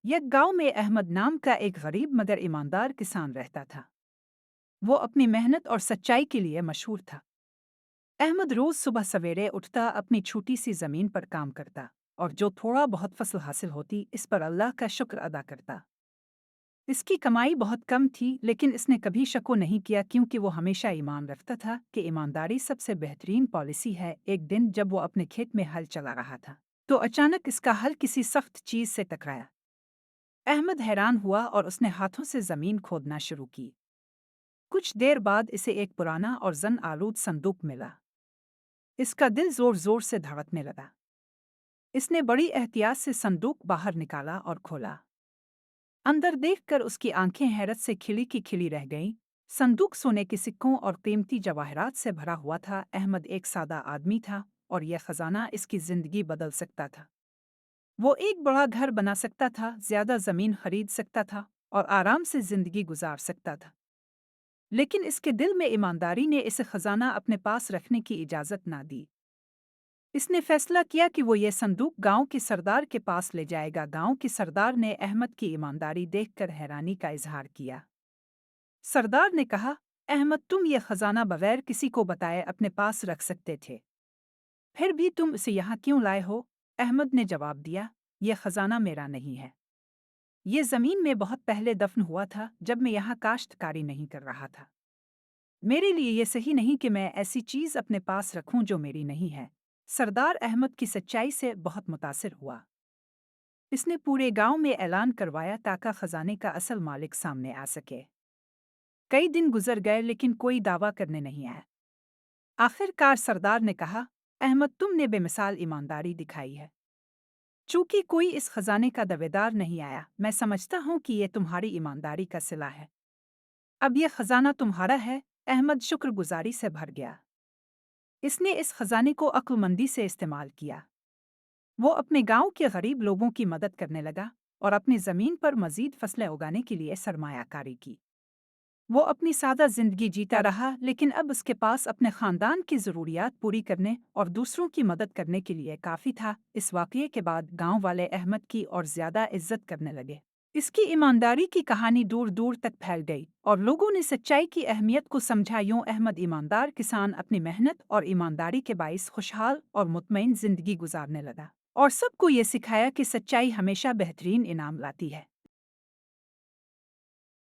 یک گاؤں میں احمد نام کا ایک غریب مگر ایماندار کسان رہتا تھا۔ وہ اپنی محنت اور سچائی کے لیے مشہور تھا۔ احمد روز صبح سویرے اٹھتا، اپنی چھوٹی سی زمین پر کام کرتا اور جو تھوڑا بہت فصل حاصل ہوتی اس پر اللہ کا شکر ادا کرتا۔ اس کی کمائی بہت کم تھی، لیکن اس نے کبھی شک نہیں کیا کیونکہ وہ ہمیشہ ایمان رکھتا تھا کہ ایمانداری سب سے بہترین پالیسی ہے۔ ایک دن جب وہ اپنے کھیت میں ہل چلا رہا تھا تو اچانک اس کا ہل کسی سخت چیز سے ٹکرایا۔ احمد حیران ہوا اور اس نے ہاتھوں سے زمین کھودنا شروع کی۔ کچھ دیر بعد اسے ایک پرانا اور زن آلود صندوق ملا۔ اس کا دل زور زور سے دھڑکنے لگا۔ اس نے بڑی احتیاط سے صندوق باہر نکالا اور کھولا۔ اندر دیکھ کر اس کی آنکھیں حیرت سے کھلی کی کھلی رہ گئیں۔ صندوق سونے کے سکوں اور قیمتی جواہرات سے بھرا ہوا تھا۔ احمد ایک سادہ آدمی تھا اور یہ خزانہ اس کی زندگی بدل سکتا تھا۔ وہ ایک بڑا گھر بنا سکتا تھا، زیادہ زمین خرید سکتا تھا اور آرام سے زندگی گزار سکتا تھا۔ لیکن اس کے دل میں ایمانداری نے اسے خزانہ اپنے پاس رکھنے کی اجازت نہ دی۔ اس نے فیصلہ کیا کہ وہ یہ صندوق گاؤں کے سردار کے پاس لے جائے گا۔ گاؤں کے سردار نے احمد کی ایمانداری دیکھ کر حیرانی کا اظہار کیا۔ سردار نے کہا، احمد، تم یہ خزانہ بغیر کسی کو بتائے اپنے پاس رکھ سکتے تھے، پھر بھی تم اسے یہاں کیوں لائے ہو؟ احمد نے جواب دیا، یہ خزانہ میرا نہیں ہے۔ یہ زمین میں بہت پہلے دفن ہوا تھا جب میں یہاں کاشتکاری نہیں کر رہا تھا۔ میرے لیے یہ صحیح نہیں کہ میں ایسی چیز اپنے پاس رکھوں جو میری نہیں ہے۔ سردار احمد کی سچائی سے بہت متاثر ہوا۔ اس نے پورے گاؤں میں اعلان کروایا تاکہ خزانے کا اصل مالک سامنے آ سکے۔ کئی دن گزر گئے لیکن کوئی دعویٰ کرنے نہیں آیا۔ آخر کار سردار نے کہا، احمد، تم نے بے مثال ایمانداری دکھائی ہے۔ چونکہ کوئی اس خزانے کا دعویدار نہیں آیا، میں سمجھتا ہوں کہ یہ تمہاری ایمانداری کا صلہ ہے۔ اب یہ خزانہ تمہارا ہے۔ احمد شکر گزاری سے بھر گیا۔ اس نے اس خزانے کو عقل مندی سے استعمال کیا۔ وہ اپنے گاؤں کے غریب لوگوں کی مدد کرنے لگا اور اپنی زمین پر مزید فصلیں اگانے کے لیے سرمایہ کاری کی۔ وہ اپنی سادہ زندگی جیتا رہا، لیکن اب اس کے پاس اپنے خاندان کی ضروریات پوری کرنے اور دوسروں کی مدد کرنے کے لیے کافی تھا۔ اس واقعے کے بعد گاؤں والے احمد کی اور زیادہ عزت کرنے لگے۔ اس کی ایمانداری کی کہانی دور دور تک پھیل گئی اور لوگوں نے سچائی کی اہمیت کو سمجھا۔ یوں احمد ایماندار کسان اپنی محنت اور ایمانداری کے باعث خوشحال اور مطمئن زندگی گزارنے لگا، اور سب کو یہ سکھایا کہ سچائی ہمیشہ بہترین انعام لاتی ہے۔